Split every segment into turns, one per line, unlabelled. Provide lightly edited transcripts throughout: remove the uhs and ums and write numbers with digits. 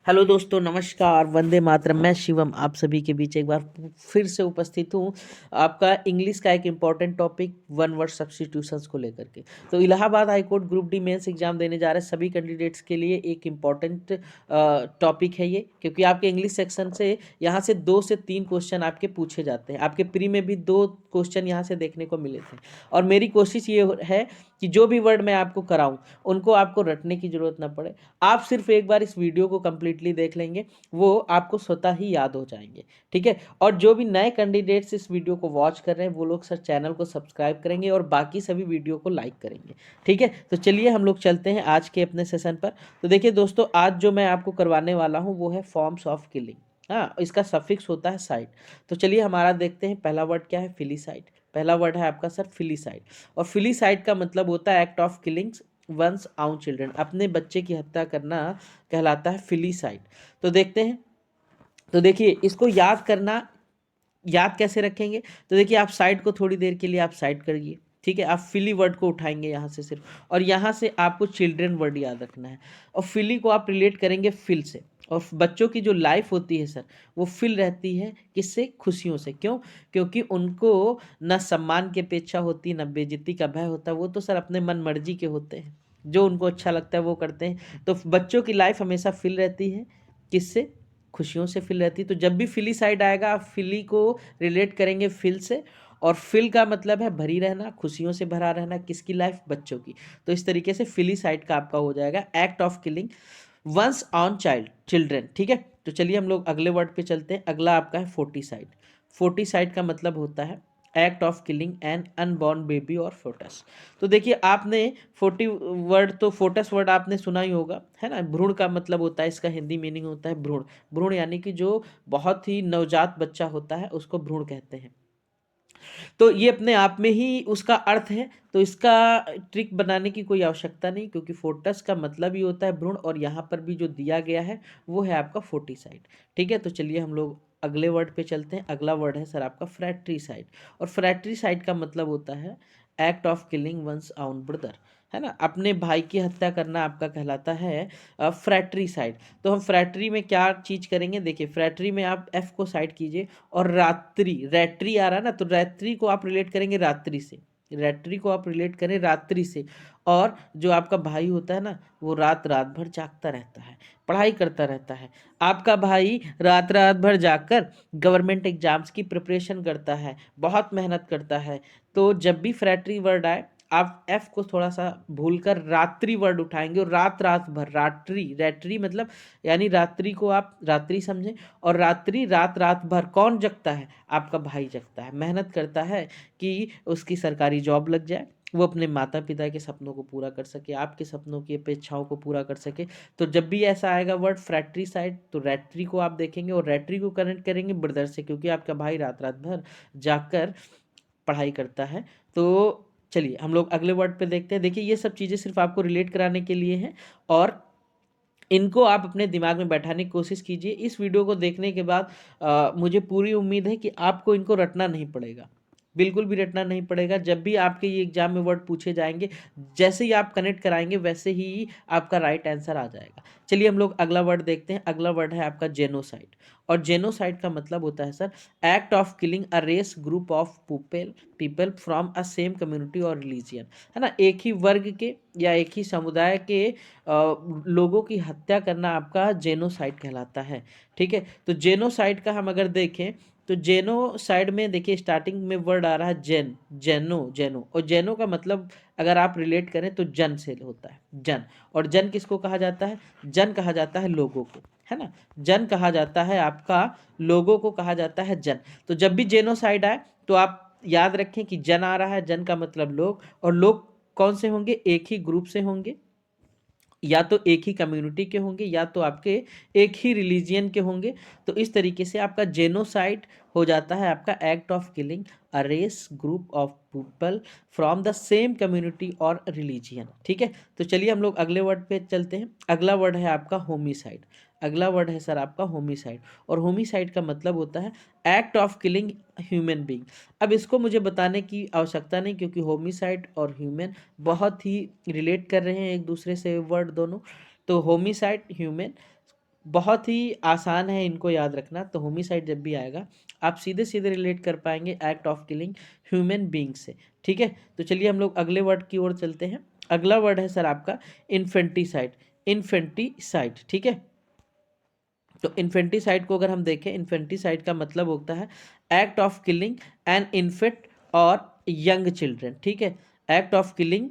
Hello दोस्तों, नमस्कार। वंदे मातरम। मैं शिवम आप सभी के बीच एक बार फिर से उपस्थित हूँ आपका इंग्लिश का एक important topic one word substitutions को लेकर के। तो Allahabad high court group D mains exam देने जा रहे सभी कैंडिडेट्स के लिए एक इम्पॉर्टेंट टॉपिक है ये, क्योंकि आपके इंग्लिश सेक्शन से यहाँ से 2 से 3 क्वेश्चन आपके पूछे जाते हैं। आपके प्री में भी 2 क्वेश्चन यहाँ से देखने को मिले थे, और मेरी कोशिश ये है कि जो भी वर्ड मैं आपको कराऊँ उनको आपको रटने की जरूरत ना पड़े। आप सिर्फ एक बार इस वीडियो को कंप्लीटली देख लेंगे, वो आपको स्वतः ही याद हो जाएंगे। ठीक है। और जो भी नए कैंडिडेट्स इस वीडियो को वॉच कर रहे हैं वो लोग सर चैनल को सब्सक्राइब करेंगे और बाकी सभी वीडियो को लाइक करेंगे। ठीक है। तो चलिए हम लोग चलते हैं आज के अपने सेशन पर। तो देखिए दोस्तों, आज जो मैं आपको करवाने वाला हूँ वो है फॉर्म्स ऑफ किलिंग। हाँ, इसका सफिक्स होता है साइड। तो चलिए हमारा देखते हैं पहला वर्ड क्या है, फिलीसाइड। पहला वर्ड है आपका सर फिलीसाइड। और फिलीसाइड का मतलब होता है एक्ट ऑफ किलिंग्स वंस आउन चिल्ड्रन। अपने बच्चे की हत्या करना कहलाता है फिलीसाइड। तो देखते हैं। तो देखिए इसको याद करना, याद कैसे रखेंगे। तो देखिए आप साइड को थोड़ी देर के लिए आप साइड करिए। ठीक है। आप फिली वर्ड को उठाएंगे यहाँ से सिर्फ, और यहाँ से आपको चिल्ड्रन वर्ड याद रखना है। और फिली को आप रिलेट करेंगे फिल से। और बच्चों की जो लाइफ होती है सर, वो फिल रहती है किससे, खुशियों से। क्यों? क्योंकि उनको न सम्मान की अपेक्षा होती, न बेइज्जती का भय होता। वो तो सर अपने मन मर्जी के होते हैं, जो उनको अच्छा लगता है वो करते हैं। तो बच्चों की लाइफ हमेशा फिल रहती है किससे, खुशियों से फिल रहती है। तो जब भी फिली साइड आएगा आप फिली को रिलेट करेंगे फिल से। और फिल का मतलब है भरी रहना, खुशियों से भरा रहना। किसकी लाइफ, बच्चों की। तो इस तरीके से फिली साइड का आपका हो जाएगा act of killing one's own child children. ठीक है। तो चलिए हम लोग अगले वर्ड पे चलते हैं। अगला आपका है फोर्टिसाइड। फोर्टिसाइड का मतलब होता है act of killing an unborn baby और फोटस। तो देखिए आपने 40 वर्ड, तो फोटस वर्ड आपने सुना ही होगा, है ना। भ्रूण का मतलब होता है, इसका हिंदी मीनिंग होता है भ्रूण। भ्रूण यानी कि जो बहुत ही नवजात बच्चा होता है उसको भ्रूण कहते हैं। तो ये अपने आप में ही उसका अर्थ है। तो इसका ट्रिक बनाने की कोई आवश्यकता नहीं, क्योंकि फोर्टस का मतलब ही होता है भ्रूण, और यहाँ पर भी जो दिया गया है वो है आपका फोर्टिसाइड। ठीक है। तो चलिए हम लोग अगले वर्ड पे चलते हैं। अगला वर्ड है सर आपका फ्रैट्रीसाइड। और फ्रैट्रीसाइड का मतलब होता है एक्ट ऑफ किलिंग वंस आउन ब्रदर, है ना। अपने भाई की हत्या करना आपका कहलाता है फ्रैट्रीसाइड। तो हम फ्रैट्री में क्या चीज करेंगे, देखिए फ्रैट्री में आप एफ को साइड कीजिए, और रात्रि, रैट्री आ रहा है ना, तो रैट्री को आप रिलेट करेंगे रात्रि से। रैट्री को आप रिलेट करें रात्रि से। और जो आपका भाई होता है ना, वो रात रात भर जागता रहता है, पढ़ाई करता रहता है। आपका भाई रात रात भर जागकर गवर्नमेंट एग्जाम्स की प्रिपरेशन करता है, बहुत मेहनत करता है। तो जब भी फ्रैट्री वर्ड आए, आप एफ को थोड़ा सा भूलकर रात्रि वर्ड उठाएंगे, और रात रात भर, रात्रि, रैट्री मतलब यानी रात्रि को आप रात्रि समझें। और रात्रि, रात रात भर कौन जगता है, आपका भाई जगता है, मेहनत करता है कि उसकी सरकारी जॉब लग जाए, वो अपने माता पिता के सपनों को पूरा कर सके, आपके सपनों की अपेक्षाओं को पूरा कर सके। तो जब भी ऐसा आएगा वर्ड फ्रैट्री साइड, तो रैट्री को आप देखेंगे और रैट्री को कनेक्ट करेंगे ब्रदर से, क्योंकि आपका भाई रात रात भर जाकर पढ़ाई करता है। तो चलिए हम लोग अगले वर्ड पे देखते हैं। देखिए ये सब चीज़ें सिर्फ आपको रिलेट कराने के लिए हैं, और इनको आप अपने दिमाग में बैठाने की कोशिश कीजिए। इस वीडियो को देखने के बाद मुझे पूरी उम्मीद है कि आपको इनको रटना नहीं पड़ेगा, बिल्कुल भी रटना नहीं पड़ेगा। जब भी आपके ये एग्जाम में वर्ड पूछे जाएंगे, जैसे ही आप कनेक्ट कराएंगे वैसे ही आपका राइट आंसर आ जाएगा। चलिए हम लोग अगला वर्ड देखते हैं। अगला वर्ड है आपका जेनोसाइड। और जेनोसाइड का मतलब होता है sir act of killing a race group of people people from a same community और रिलीजियन, है ना। एक ही वर्ग के या एक ही समुदाय के लोगों की हत्या करना आपका जेनोसाइड कहलाता है। ठीक है। तो जेनोसाइड का हम अगर देखें, तो जेनोसाइड में देखिए स्टार्टिंग में वर्ड आ रहा है जेन, जेनो, जेनो। और जेनो का मतलब अगर आप रिलेट करें तो जन से होता है, जन। और जन किसको कहा जाता है, जन कहा जाता है लोगों को, है ना। जन कहा जाता है आपका, लोगों को कहा जाता है जन। तो जब भी जेनोसाइड आए तो आप याद रखें कि जन आ रहा है, जन का मतलब लोग। और लोग कौन से होंगे, एक ही ग्रुप से होंगे, या तो एक ही कम्युनिटी के होंगे, या तो आपके एक ही रिलीजियन के होंगे। तो इस तरीके से आपका जेनोसाइड हो जाता है आपका act of killing a race group of people from the same community और रिलीजियन। ठीक है। तो चलिए हम लोग अगले वर्ड पे चलते हैं। अगला वर्ड है आपका होमिसाइड। अगला वर्ड है सर आपका होमिसाइड। और होमिसाइड का मतलब होता है act of killing human being. अब इसको मुझे बताने की आवश्यकता नहीं, क्योंकि होमिसाइड और ह्यूमन बहुत ही रिलेट कर रहे हैं एक दूसरे से वर्ड दोनों। तो होमिसाइड ह्यूमन, बहुत ही आसान है इनको याद रखना। तो होमिसाइड जब भी आएगा आप सीधे सीधे रिलेट कर पाएंगे act of killing human being से। ठीक है, तो चलिए हम लोग अगले वर्ड की ओर चलते हैं। अगला वर्ड है सर आपका इन्फेंटिसाइड। इन्फेंटिसाइड, ठीक है। तो इन्फेंटिसाइड को अगर हम देखें, इन्फेंटिसाइड का मतलब होता है act of killing an infant और यंग चिल्ड्रन। ठीक है, act of killing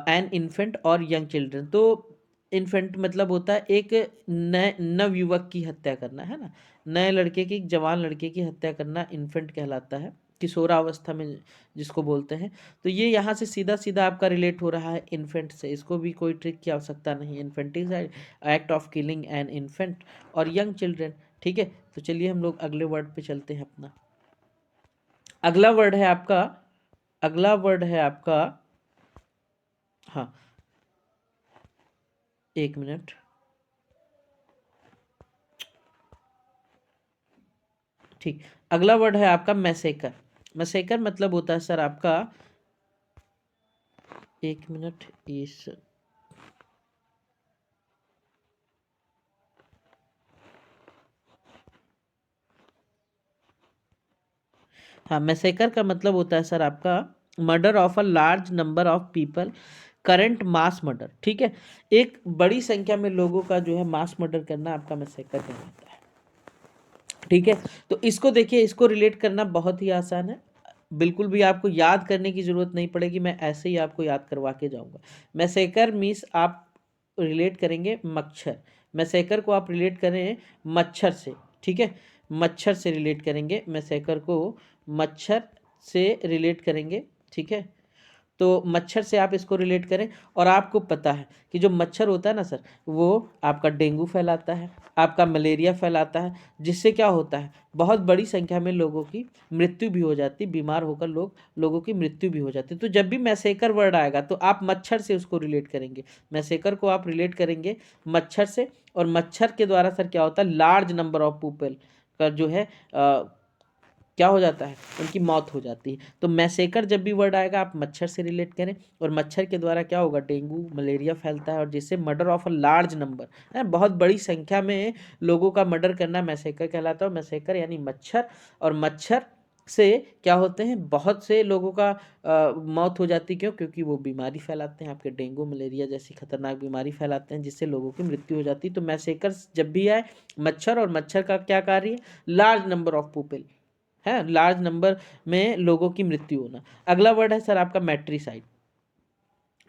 an infant और यंग चिल्ड्रन। तो इन्फेंट मतलब होता है एक नए नवयुवक की हत्या करना, है ना, नए लड़के की, जवान लड़के की हत्या करना इन्फेंट कहलाता है, किशोरावस्था में जिसको बोलते हैं। तो ये यहाँ से सीधा सीधा आपका रिलेट हो रहा है इन्फेंट से, इसको भी कोई ट्रिक की आवश्यकता नहीं। Infanticide, act of killing an infant और यंग चिल्ड्रन। ठीक है, तो चलिए हम लोग अगले वर्ड पे चलते हैं अपना। अगला वर्ड है आपका, अगला वर्ड है आपका, हाँ एक मिनट, ठीक। अगला वर्ड है आपका मैसेकर। मैसेकर मतलब होता है सर आपका, एक मिनट इस, हाँ मैसेकर का मतलब होता है सर आपका murder of a large number of people, current mass murder. ठीक है, एक बड़ी संख्या में लोगों का जो है मास मर्डर करना आपका मैसेकर कहलाता है। ठीक है, तो इसको देखिए, इसको रिलेट करना बहुत ही आसान है, बिल्कुल भी आपको याद करने की जरूरत नहीं पड़ेगी, मैं ऐसे ही आपको याद करवा के जाऊंगा। मैसेकर मीन्स आप रिलेट करेंगे मच्छर, मैसेकर को आप रिलेट करें मच्छर से। ठीक है, मच्छर से रिलेट करेंगे, मैसेकर को मच्छर से रिलेट करेंगे। ठीक है, तो मच्छर से आप इसको रिलेट करें। और आपको पता है कि जो मच्छर होता है ना सर, वो आपका डेंगू फैलाता है, आपका मलेरिया फैलाता है, जिससे क्या होता है बहुत बड़ी संख्या में लोगों की मृत्यु भी हो जाती, बीमार होकर लोगों की मृत्यु भी हो जाती। तो जब भी मैसेकर वर्ड आएगा तो आप मच्छर से उसको रिलेट करेंगे, मैसेकर को आप रिलेट करेंगे मच्छर से। और मच्छर के द्वारा सर क्या होता है, लार्ज नंबर ऑफ पीपल का जो है क्या हो जाता है, उनकी मौत हो जाती है। तो मैसेकर जब भी वर्ड आएगा आप मच्छर से रिलेट करें, और मच्छर के द्वारा क्या होगा, डेंगू मलेरिया फैलता है, और जिससे murder of a large number है, बहुत बड़ी संख्या में लोगों का मर्डर करना मैसेकर कहलाता है। मैसेकर यानी मच्छर, और मच्छर से क्या होते हैं, बहुत से लोगों का मौत हो जाती है। क्यों? क्योंकि वो बीमारी फैलाते हैं, आपके डेंगू मलेरिया जैसी खतरनाक बीमारी फैलाते हैं, जिससे लोगों की मृत्यु हो जाती है। तो मैसेकर जब भी आए, मच्छर, और मच्छर का क्या कार्य है, लार्ज नंबर ऑफ पीपल है, लार्ज नंबर में लोगों की मृत्यु होना। अगला वर्ड है सर आपका मैट्रिसाइड।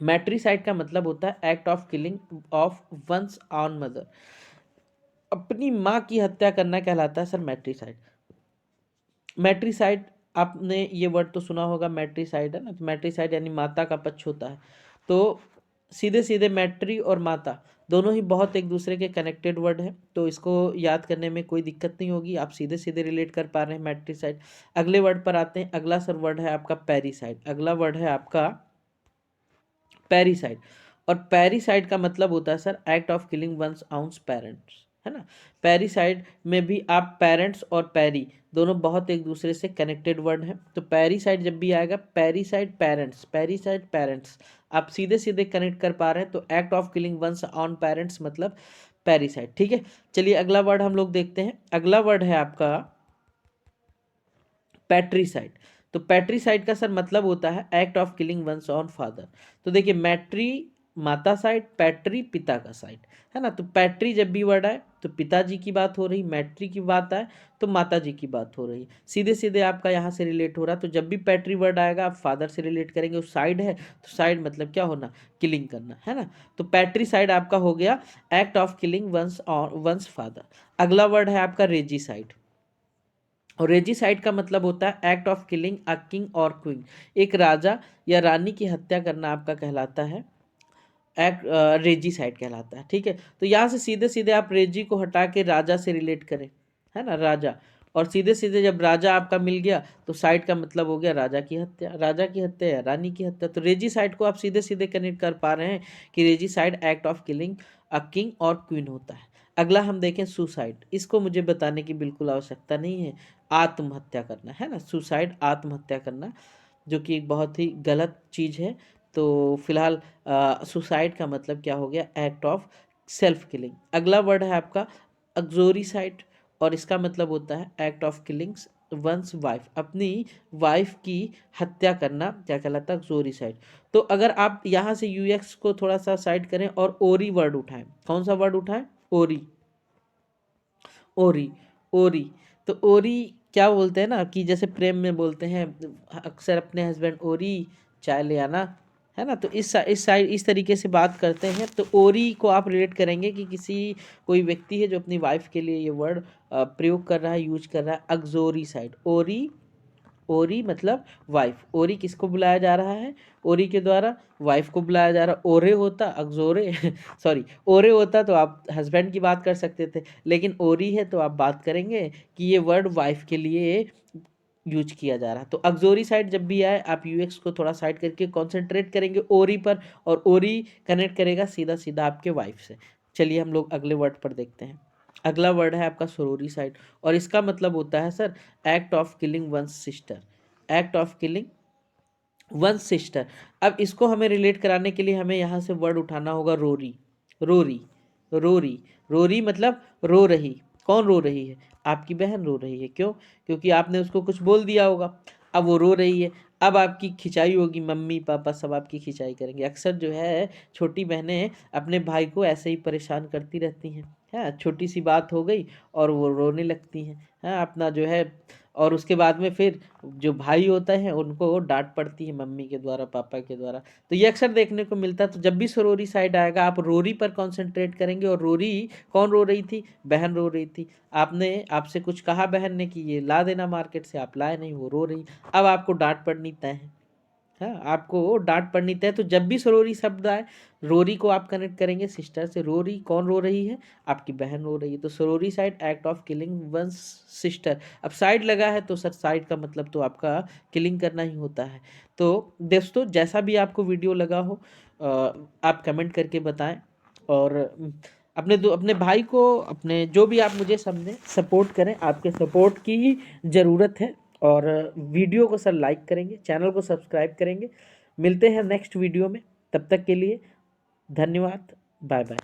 मैट्रिसाइड का मतलब होता है act of killing of one's own mother, अपनी माँ की हत्या करना कहलाता है सर मैट्रिसाइड। मैट्रिसाइड, आपने ये वर्ड तो सुना होगा, मैट्रिसाइड है ना, तो मैट्रिसाइड यानी माता का पक्ष होता है। तो सीधे सीधे मैट्री और माता दोनों ही बहुत एक दूसरे के कनेक्टेड वर्ड है, तो इसको याद करने में कोई दिक्कत नहीं होगी, आप सीधे सीधे रिलेट कर पा रहे हैं मैट्रिसाइड। अगले वर्ड पर आते हैं। अगला सर वर्ड है आपका पैरिसाइड। अगला वर्ड है आपका पैरिसाइड, और पैरिसाइड का मतलब होता है sir act of killing one's own parents, है ना। पैरिसाइड में भी आप पेरेंट्स और पैरी दोनों बहुत एक दूसरे से कनेक्टेड वर्ड हैं। तो पैरिसाइड जब भी आएगा, पैरिसाइड पेरेंट्स, पैरिसाइड पेरेंट्स, आप सीधे सीधे कनेक्ट कर पा रहे हैं। तो act of killing one's own parents मतलब पैरिसाइड। ठीक है, चलिए अगला वर्ड हम लोग देखते हैं। अगला वर्ड है आपका पैट्रीसाइड। तो पैट्रीसाइड का सर मतलब होता है act of killing one's own father. तो देखिए, मैट्री माता साइड, पैट्री पिता का साइड, है ना। तो पैट्री जब भी वर्ड आए तो पिताजी की बात हो रही, मैट्री की बात आए तो माता जी की बात हो रही, सीधे सीधे आपका यहाँ से रिलेट हो रहा। तो जब भी पैट्री वर्ड आएगा आप फादर से रिलेट करेंगे, उस साइड है तो साइड मतलब क्या होना, किलिंग करना, है ना। तो पैट्री साइड आपका हो गया act of killing one's own one's father. अगला वर्ड है आपका रेजीसाइड, और रेजिसाइड का मतलब होता है act of killing a king और क्वीन, एक राजा या रानी की हत्या करना आपका कहलाता है एक्ट, रेजिसाइड कहलाता है। ठीक है, तो यहाँ से सीधे सीधे आप रेजी को हटा के राजा से रिलेट करें, है ना, राजा, और सीधे सीधे जब राजा आपका मिल गया तो साइड का मतलब हो गया राजा की हत्या, राजा की हत्या या रानी की हत्या। तो रेजी साइड को आप सीधे सीधे कनेक्ट कर पा रहे हैं कि regicide act of killing a king और क्वीन होता है। अगला हम देखें सुसाइड, इसको मुझे बताने की बिल्कुल आवश्यकता नहीं है, आत्महत्या करना, है ना, सुसाइड आत्महत्या करना, जो कि एक बहुत ही गलत चीज़ है। तो फिलहाल सुसाइड का मतलब क्या हो गया, एक्ट ऑफ सेल्फ किलिंग। अगला वर्ड है आपका अग्जोरिसाइड, और इसका मतलब होता है act of killings one's wife, अपनी वाइफ की हत्या करना क्या कहलाता है, अग्जोरिसाइड। तो अगर आप यहाँ से यूएक्स को थोड़ा सा साइड करें और ओरी वर्ड उठाएं, कौन सा वर्ड उठाएं, ओरी, ओरी, ओरी। तो ओरी क्या बोलते हैं ना कि जैसे प्रेम में बोलते हैं अक्सर अपने हस्बैंड, ओरी चाय ले आना, है ना। तो इस साइड इस तरीके से बात करते हैं। तो ओरी को आप रिलेट करेंगे कि किसी कोई व्यक्ति है जो अपनी वाइफ के लिए ये वर्ड प्रयोग कर रहा है, यूज कर रहा है, अग्जोरी साइड, ओरी, ओरी मतलब वाइफ। ओरी किसको बुलाया जा रहा है, ओरी के द्वारा वाइफ को बुलाया जा रहा। ओरे होता अग्जोरे सॉरी, ओरे होता तो आप हस्बैंड की बात कर सकते थे, लेकिन ओरी है तो आप बात करेंगे कि ये वर्ड वाइफ के लिए यूज किया जा रहा है। तो अग्जोरी साइड जब भी आए आप यूएक्स को थोड़ा साइड करके कंसंट्रेट करेंगे ओरी पर, और ओरी कनेक्ट करेगा सीधा सीधा आपके वाइफ से। चलिए हम लोग अगले वर्ड पर देखते हैं। अगला वर्ड है आपका सोरोरी साइड, और इसका मतलब होता है sir act of killing one's sister, act of killing one sister. अब इसको हमें रिलेट कराने के लिए हमें यहाँ से वर्ड उठाना होगा रोरी, रोरी, रोरी, रोरी मतलब रो रही। कौन रो रही है, आपकी बहन रो रही है। क्यों, क्योंकि आपने उसको कुछ बोल दिया होगा, अब वो रो रही है। अब आपकी खिंचाई होगी, मम्मी पापा सब आपकी खिंचाई करेंगे। अक्सर जो है छोटी बहनें अपने भाई को ऐसे ही परेशान करती रहती हैं, है छोटी सी बात हो गई और वो रोने लगती हैं, है अपना जो है। और उसके बाद में फिर जो भाई होता है उनको डांट पड़ती है मम्मी के द्वारा, पापा के द्वारा। तो ये अक्सर देखने को मिलता है। तो जब भी सरोरी साइड आएगा आप रोरी पर कंसंट्रेट करेंगे। और रोरी कौन रो रही थी, बहन रो रही थी। आपने आपसे कुछ कहा बहन ने कि ये ला देना मार्केट से, आप लाए नहीं, वो रो रही। अब आपको डांट पड़नी तय है, हाँ आपको डांट पड़नी तय। तो जब भी सरोरी शब्द आए रोरी को आप कनेक्ट करेंगे सिस्टर से। रोरी कौन रो रही है, आपकी बहन रो रही है। तो sororicide act of killing one sister. अब साइड लगा है तो सर साइड का मतलब तो आपका किलिंग करना ही होता है। तो दोस्तों जैसा भी आपको वीडियो लगा हो आप कमेंट करके बताएं। और अपने भाई को, अपने जो भी आप मुझे समझें, सपोर्ट करें, आपके सपोर्ट की ही ज़रूरत है। और वीडियो को सर लाइक करेंगे, चैनल को सब्सक्राइब करेंगे। मिलते हैं नेक्स्ट वीडियो में, तब तक के लिए धन्यवाद, बाय बाय।